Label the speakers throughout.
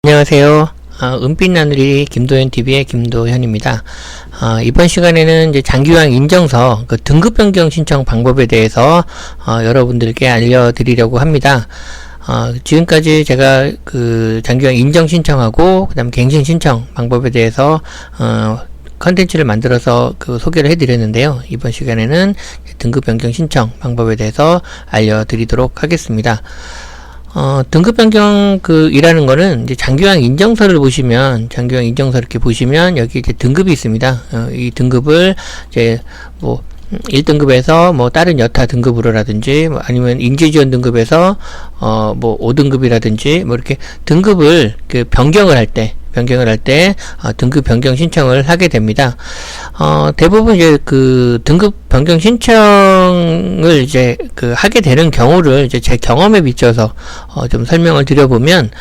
Speaker 1: 안녕하세요. 은빛 나누리 김도현TV의 김도현입니다. 이번 시간에는 이제 장기요양 인정서 그 등급 변경 신청 방법에 대해서 여러분들께 알려드리려고 합니다. 지금까지 제가 그 장기요양 인정 신청하고 그 다음 갱신 신청 방법에 대해서 컨텐츠를 만들어서 그 소개를 해드렸는데요. 이번 시간에는 등급 변경 신청 방법에 대해서 알려드리도록 하겠습니다. 등급 변경 이라는 거는 이제 장기요양 인정서를 보시면, 장기요양 인정서 이렇게 보시면 여기 이제 등급이 있습니다. 이 등급을 이제 뭐 1등급에서 뭐 다른 여타 등급으로라든지 뭐 아니면 인지지원 등급에서 뭐 5등급이라든지 뭐 이렇게 등급을 변경을 할 때 등급 변경 신청을 하게 됩니다. 대부분 이제 그 등급 변경 신청을 이제 하게 되는 경우를 이제 제 경험에 비춰서 좀 설명을 드려보면,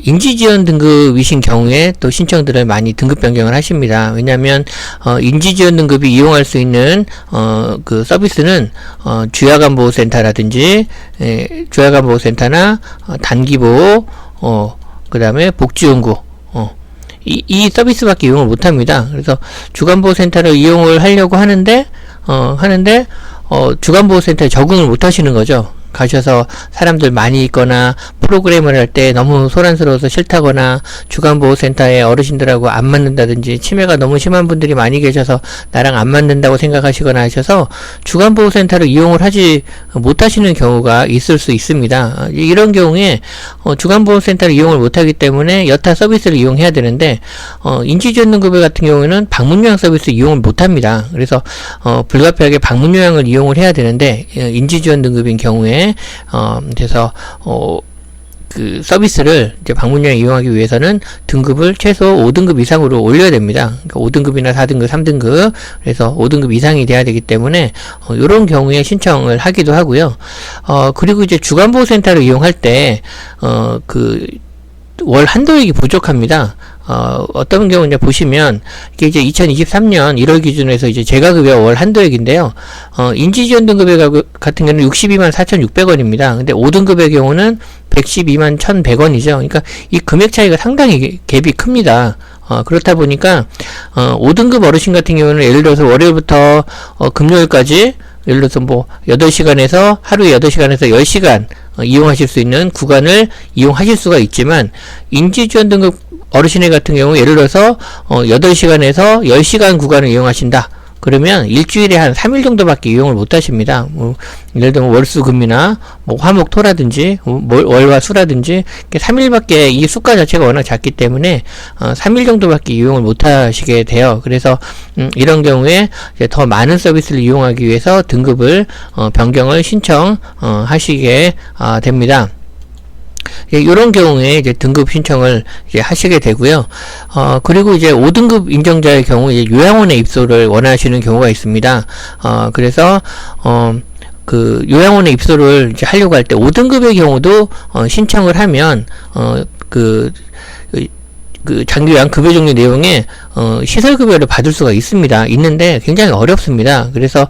Speaker 1: 인지지원 등급이신 경우에 또 신청들을 많이 등급 변경을 하십니다. 왜냐하면 인지지원 등급이 이용할 수 있는 그 서비스는 주야간보호센터라든지 주야간보호센터나 단기보호, 그 다음에 복지연구, 이 서비스밖에 이용을 못합니다. 그래서 주간보호센터를 이용을 하려고 하는데 주간보호센터에 적응을 못 하시는 거죠. 가셔서 사람들 많이 있거나 프로그램을 할 때 너무 소란스러워서 싫다거나 주간보호센터에 어르신들하고 안 맞는다든지 치매가 너무 심한 분들이 많이 계셔서 나랑 안 맞는다고 생각하시거나 하셔서 주간보호센터를 이용을 하지 못하시는 경우가 있을 수 있습니다. 이런 경우에 주간보호센터를 이용을 못하기 때문에 여타 서비스를 이용해야 되는데, 인지지원 등급 같은 경우에는 방문요양 서비스 이용을 못합니다. 그래서 불가피하게 방문요양을 이용을 해야 되는데, 인지지원 등급인 경우에 그래서 그 서비스를 이제 방문요양 이용하기 위해서는 등급을 최소 5등급 이상으로 올려야 됩니다. 그러니까 5등급이나 4등급, 3등급, 그래서 5등급 이상이 돼야 되기 때문에 이런 경우에 신청을 하기도 하고요. 그리고 이제 주간보호센터를 이용할 때 그 월 한도액이 부족합니다. 어떤 경우 이제 보시면, 이게 이제 2023년 1월 기준에서 이제 재가급여 월 한도액인데요. 인지지원 등급의 같은 경우는 62만 4,600원입니다. 근데 5등급의 경우는 112만 1,100원이죠. 그러니까 이 금액 차이가 상당히 갭이 큽니다. 그렇다 보니까, 5등급 어르신 같은 경우는 예를 들어서 월요일부터 금요일까지 예를 들어서 뭐 8시간에서 하루에 8시간에서 10시간 이용하실 수 있는 구간을 이용하실 수가 있지만, 인지지원 등급 어르신의 같은 경우 예를 들어서 8시간에서 10시간 구간을 이용하신다. 그러면 일주일에 한 3일 정도밖에 이용을 못 하십니다. 뭐 예를 들면 월수금이나 뭐 화목토라든지 월화수라든지 3일밖에 이 수가 자체가 워낙 작기 때문에 3일 정도밖에 이용을 못 하시게 돼요. 그래서 이런 경우에 이제 더 많은 서비스를 이용하기 위해서 등급을 변경을 신청하시게 됩니다. 이런 경우에 이제 등급 신청을 이제 하시게 되고요. 그리고 이제 5등급 인정자의 경우 이제 요양원에 입소를 원하시는 경우가 있습니다. 그래서 그 요양원에 입소를 이제 하려고 할 때 5등급의 경우도 신청을 하면 그 장기요양 급여 종류 내용에 시설급여를 받을 수가 있는데 굉장히 어렵습니다. 그래서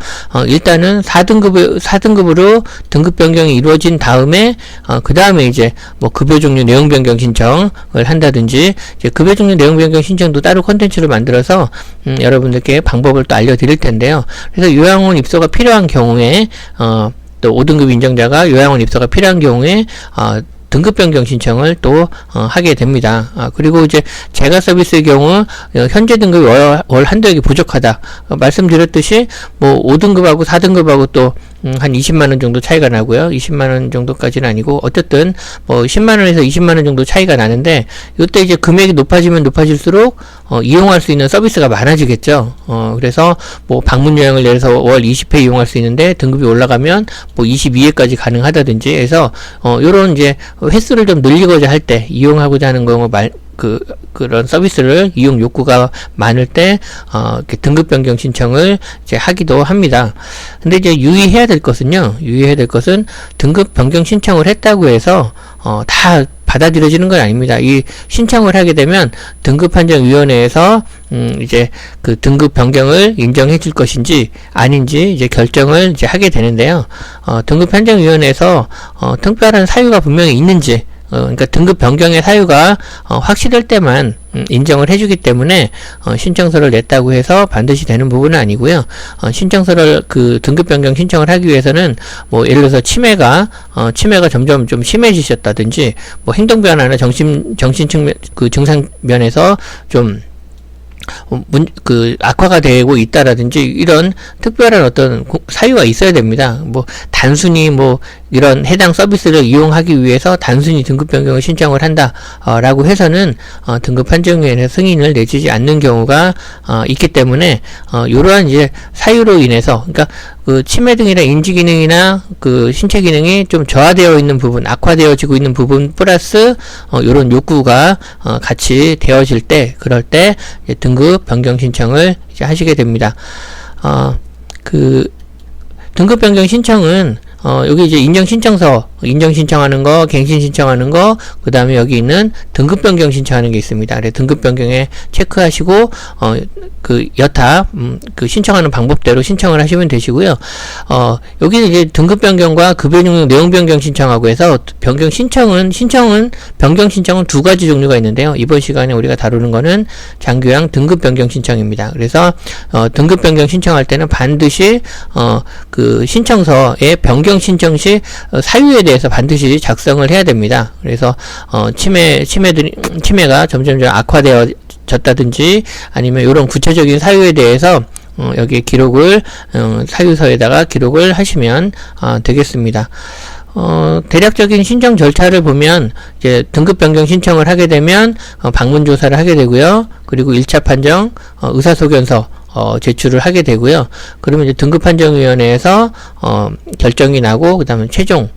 Speaker 1: 일단은 4등급으로 등급 변경이 이루어진 다음에 그 다음에 이제 뭐 급여 종류 내용 변경 신청을 한다든지, 이제 급여 종류 내용 변경 신청도 따로 콘텐츠를 만들어서 여러분들께 방법을 또 알려드릴 텐데요. 그래서 요양원 입소가 필요한 경우에 또 5등급 인정자가 요양원 입소가 필요한 경우에 등급 변경 신청을 또 하게 됩니다. 그리고 이제 재가 서비스의 경우 현재 등급이 월 한도액이 부족하다. 말씀드렸듯이 뭐 5등급하고 4등급하고 또 한 20만원 정도 차이가 나고요. 20만원 정도까지는 아니고 어쨌든 뭐 10만원에서 20만원 정도 차이가 나는데, 이때 이제 금액이 높아지면 높아질수록 이용할 수 있는 서비스가 많아지겠죠. 그래서 뭐 방문요양을 예를 들어서 월 20회 이용할 수 있는데 등급이 올라가면 뭐 22회까지 가능하다든지 해서 요런 이제 횟수를 좀 늘리고자 할 때, 이용하고자 하는 경우 그런 서비스를 이용 욕구가 많을 때 이렇게 등급 변경 신청을 이제 하기도 합니다. 근데 이제 유의해야 될 것은 등급 변경 신청을 했다고 해서 다 받아들여지는 건 아닙니다. 이 신청을 하게 되면 등급판정위원회에서 이제 그 등급 변경을 인정해 줄 것인지 아닌지 이제 결정을 이제 하게 되는데요. 등급판정위원회에서 특별한 사유가 분명히 있는지 그러니까 등급 변경의 사유가 확실할 때만 인정을 해주기 때문에 신청서를 냈다고 해서 반드시 되는 부분은 아니고요. 신청서를 그 등급 변경 신청을 하기 위해서는 뭐 예를 들어서 치매가 점점 좀 심해지셨다든지 뭐 행동 변화나 정신 측면 그 증상 면에서 좀 악화가 되고 있다라든지 이런 특별한 어떤 사유가 있어야 됩니다. 뭐 단순히 뭐 이런 해당 서비스를 이용하기 위해서 단순히 등급 변경을 신청을 한다라고 해서는 등급 판정위원회 승인을 내주지 않는 경우가 있기 때문에 이러한 이제 사유로 인해서 그러니까 그 치매 등이나 인지 기능이나 그 신체 기능이 좀 저하되어 있는 부분, 악화되어지고 있는 부분 플러스 이런 욕구가 같이 되어질 때 그럴 때 이제 등급 변경 신청을 이제 하시게 됩니다. 그 등급 변경 신청은 여기 이제 인정 신청하는 거, 갱신 신청하는 거, 그 다음에 여기 있는 등급 변경 신청하는 게 있습니다. 그래서 등급 변경에 체크하시고, 그 여타, 그 신청하는 방법대로 신청을 하시면 되시고요. 여기는 이제 등급 변경과 급여 내용 변경 신청하고 해서 변경 신청은 두 가지 종류가 있는데요. 이번 시간에 우리가 다루는 거는 장교양 등급 변경 신청입니다. 그래서, 등급 변경 신청할 때는 반드시, 그 신청서의 변경 신청 시 사유에 대해서 반드시 작성을 해야 됩니다. 그래서 치매가 점점 악화되어졌다든지 아니면 이런 구체적인 사유에 대해서 여기에 기록을 사유서에다가 기록을 하시면 되겠습니다. 대략적인 신청 절차를 보면 이제 등급 변경 신청을 하게 되면 방문 조사를 하게 되고요. 그리고 1차 판정 의사소견서 제출을 하게 되고요. 그러면 이제 등급판정위원회에서 결정이 나고 그 다음에 최종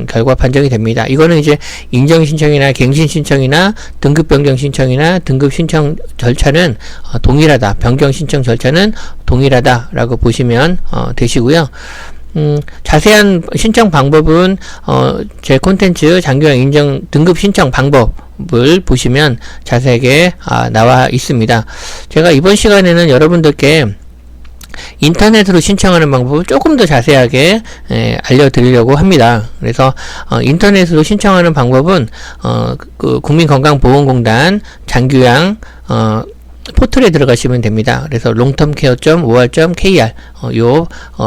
Speaker 1: 결과 판정이 됩니다. 이거는 이제 인정 신청이나 갱신 신청이나 등급 변경 신청이나 등급 신청 절차는 동일하다. 변경 신청 절차는 동일하다라고 보시면 되시고요. 자세한 신청 방법은 제 콘텐츠 장교양 인정 등급 신청 방법을 보시면 자세하게 나와 있습니다. 제가 이번 시간에는 여러분들께 인터넷으로 신청하는 방법을 조금 더 자세하게 알려드리려고 합니다. 그래서 인터넷으로 신청하는 방법은 그 국민건강보험공단 장교양 포털에 들어가시면 됩니다. 그래서 longtermcare.or.kr 요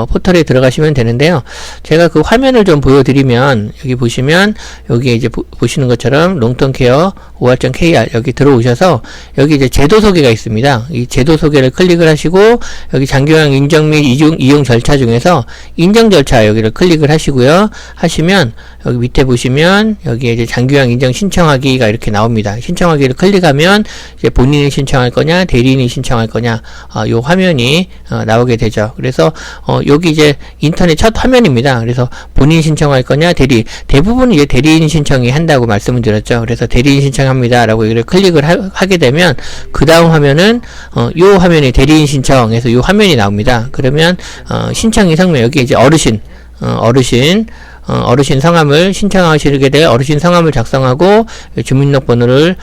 Speaker 1: 포털에 들어가시면 되는데요. 제가 그 화면을 좀 보여드리면 여기 보시면 여기에 이제 보시는 것처럼 longtermcare.or.kr 여기 들어오셔서 여기 이제 제도 소개가 있습니다. 이 제도 소개를 클릭을 하시고 여기 장교양 인정 및 이용 절차 중에서 인정 절차 여기를 클릭을 하시고요. 하시면 여기 밑에 보시면 여기에 이제 장교양 인정 신청하기가 이렇게 나옵니다. 신청하기를 클릭하면 이제 본인이 신청할 거냐 대리인이 신청할 거냐 요 화면이 나오게 되죠. 그래서 여기 이제 인터넷 첫 화면입니다. 그래서 본인 신청할 거냐 대부분 이제 대리인 신청이 한다고 말씀을 드렸죠. 그래서 대리인 신청합니다 라고 이걸 클릭을 하게 되면 그 다음 화면은 요 화면이 대리인 신청에서 요 화면이 나옵니다. 그러면 신청이 성명 여기 이제 어르신 성함을 신청하시게 될 어르신 성함을 작성하고 주민등록번호를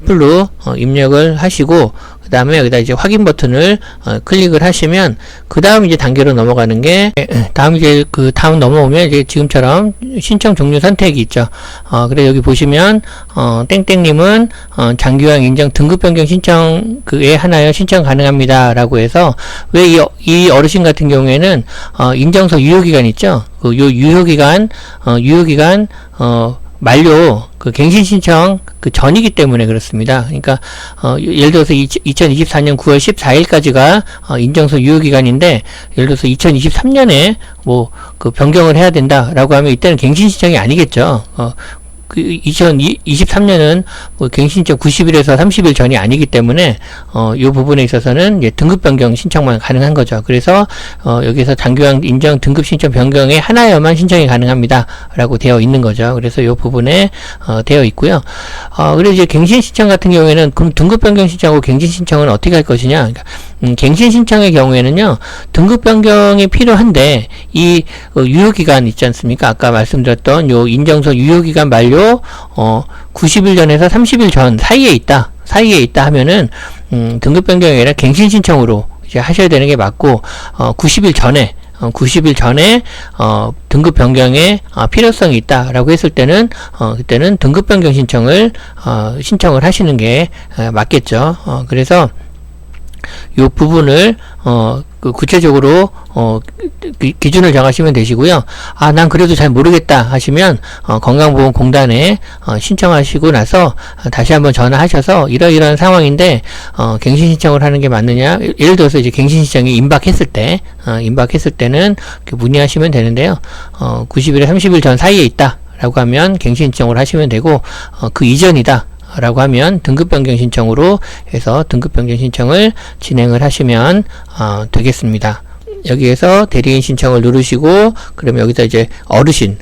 Speaker 1: 풀로 입력을 하시고 그 다음에 여기다 이제 확인 버튼을 클릭을 하시면 그 다음 이제 단계로 넘어가는 게 다음 이제 그 다음 넘어오면 이제 지금처럼 신청 종류 선택이 있죠. 그래 여기 보시면 땡땡님은 장교양 인정 등급 변경 신청 그에 하나요 신청 가능합니다 라고 해서 왜 이 어르신 같은 경우에는 인정서 유효기간 있죠. 그 요 유효기간 만료 그 갱신 신청 그 전이기 때문에 그렇습니다. 그러니까 예를 들어서 2024년 9월 14일까지가 인정서 유효 기간인데 예를 들어서 2023년에 뭐 그 변경을 해야 된다라고 하면 이때는 갱신 신청이 아니겠죠. 그 2023년은 뭐 갱신청 90일에서 30일 전이 아니기 때문에 요 부분에 있어서는 이제 등급 변경 신청만 가능한 거죠. 그래서 여기서 장교양 인정 등급 신청 변경에 하나여만 신청이 가능합니다라고 되어 있는 거죠. 그래서 요 부분에 되어 있고요. 그리고 이제 갱신 신청 같은 경우에는 그럼 등급 변경 신청하고 갱신 신청은 어떻게 할 것이냐? 그러니까 갱신 신청의 경우에는요. 등급 변경이 필요한데 이 유효기간 있지 않습니까? 아까 말씀드렸던 요 인정서 유효기간 만료 90일 전에서 30일 전 사이에 있다 하면은 등급 변경이 아니라 갱신 신청으로 이제 하셔야 되는 게 맞고 90일 전에 90일 전에 등급 변경에 필요성이 있다라고 했을 때는 그때는 등급 변경 신청을 하시는 게 맞겠죠. 그래서 요 부분을 구체적으로 기준을 정하시면 되시고요. 난 그래도 잘 모르겠다 하시면 건강보험공단에 신청하시고 나서 다시 한번 전화하셔서 이러이러한 상황인데 갱신 신청을 하는 게 맞느냐. 예를 들어서 이제 갱신 신청이 임박했을 때는 문의하시면 되는데요. 90일에 30일 전 사이에 있다 라고 하면 갱신 신청을 하시면 되고, 그 이전이다 라고 하면 등급 변경 신청으로 해서 등급 변경 신청을 진행을 하시면 되겠습니다. 여기에서 대리인 신청을 누르시고, 그러면 여기서 이제 어르신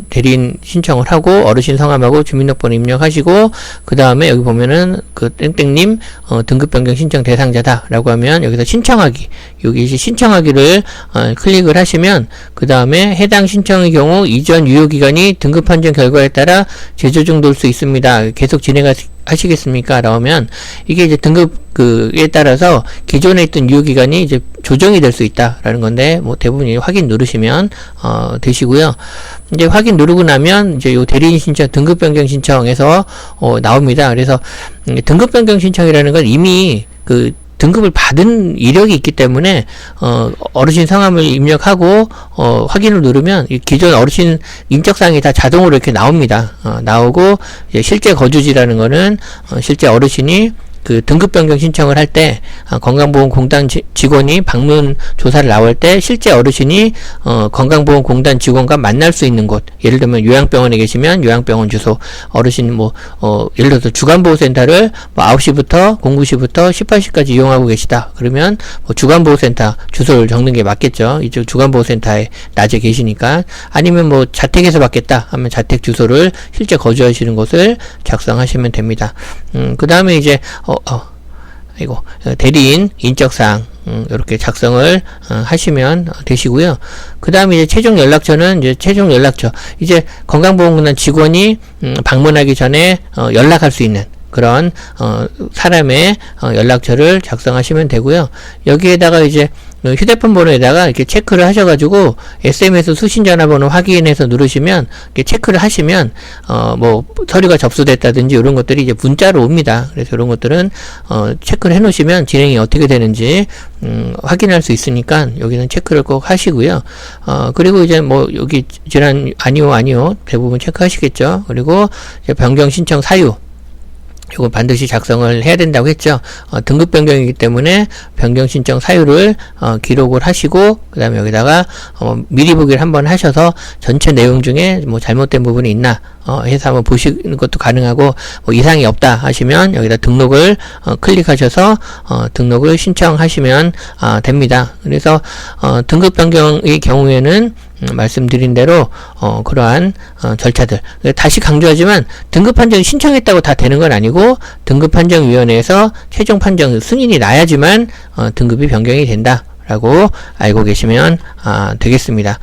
Speaker 1: 대리인 신청을 하고 어르신 성함하고 주민등록번호 입력하시고, 그 다음에 여기 보면은 그 땡땡님 등급 변경 신청 대상자다 라고 하면 여기서 신청하기, 여기 이제 신청하기를 클릭을 하시면, 그 다음에 해당 신청의 경우 이전 유효기간이 등급 판정 결과에 따라 재조정될 수 있습니다. 계속 진행하시겠습니까? 라면 이게 이제 등급에 따라서 기존에 있던 유효기간이 이제 조정이 될 수 있다라는 건데, 뭐 대부분 확인 누르시면 되시고요. 이제 확인 누르고 나면 이제 요 대리인 신청 등급 변경 신청에서 나옵니다. 그래서 등급 변경 신청이라는 건 이미 그 등급을 받은 이력이 있기 때문에 어르신 성함을 입력하고 확인을 누르면 기존 어르신 인적사항이 다 자동으로 이렇게 나옵니다. 나오고 이제 실제 거주지라는 거는 실제 어르신이 그 등급 변경 신청을 할 때 건강보험공단 직원이 방문 조사를 나올 때 실제 어르신이 건강보험공단 직원과 만날 수 있는 곳, 예를 들면 요양병원에 계시면 요양병원 주소, 어르신 예를 들어서 주간보호센터를 9시부터 09시부터 18시까지 이용하고 계시다 그러면 주간보호센터 주소를 적는 게 맞겠죠. 이쪽 주간보호센터에 낮에 계시니까. 아니면 자택에서 받겠다 하면 자택 주소를 실제 거주하시는 곳을 작성하시면 됩니다. 그 다음에 이제 대리인 인적사항 이렇게 작성을 하시면 되시고요. 그 다음에 이제 최종 연락처는 이제 건강보험공단 직원이 방문하기 전에 연락할 수 있는 그런 사람의 연락처를 작성하시면 되고요. 여기에다가 이제 휴대폰 번호에다가 이렇게 체크를 하셔가지고 SMS 수신 전화번호 확인해서 누르시면 이렇게 체크를 하시면 서류가 접수됐다든지 이런 것들이 이제 문자로 옵니다. 그래서 이런 것들은 체크를 해놓으시면 진행이 어떻게 되는지 확인할 수 있으니까 여기는 체크를 꼭 하시고요. 그리고 이제 여기 질환 아니요 대부분 체크하시겠죠. 그리고 이제 변경 신청 사유, 이거 반드시 작성을 해야 된다고 했죠. 등급 변경이기 때문에 변경 신청 사유를 기록을 하시고, 그 다음에 여기다가 미리 보기를 한번 하셔서 전체 내용 중에 잘못된 부분이 있나 해서 한번 보시는 것도 가능하고, 이상이 없다 하시면 여기다 등록을 클릭하셔서 등록을 신청하시면 됩니다. 그래서 등급 변경의 경우에는 말씀드린 대로 그러한 절차들, 다시 강조하지만 등급 판정이 신청했다고 다 되는 건 아니고 등급판정위원회에서 최종 판정 승인이 나야지만 등급이 변경이 된다 라고 알고 계시면 되겠습니다.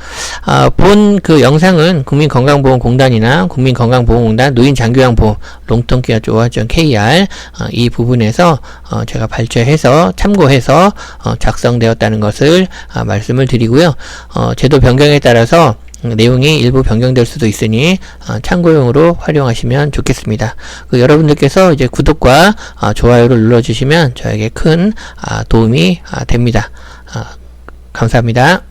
Speaker 1: 본 그 영상은 국민건강보험공단이나 국민건강보험공단 노인장기요양보험 롱텀케어.or.kr 이 부분에서 제가 발췌해서 참고해서 작성되었다는 것을 말씀을 드리고요. 제도 변경에 따라서 내용이 일부 변경될 수도 있으니 참고용으로 활용하시면 좋겠습니다. 여러분들께서 이제 구독과 좋아요를 눌러주시면 저에게 큰 도움이 됩니다. 감사합니다.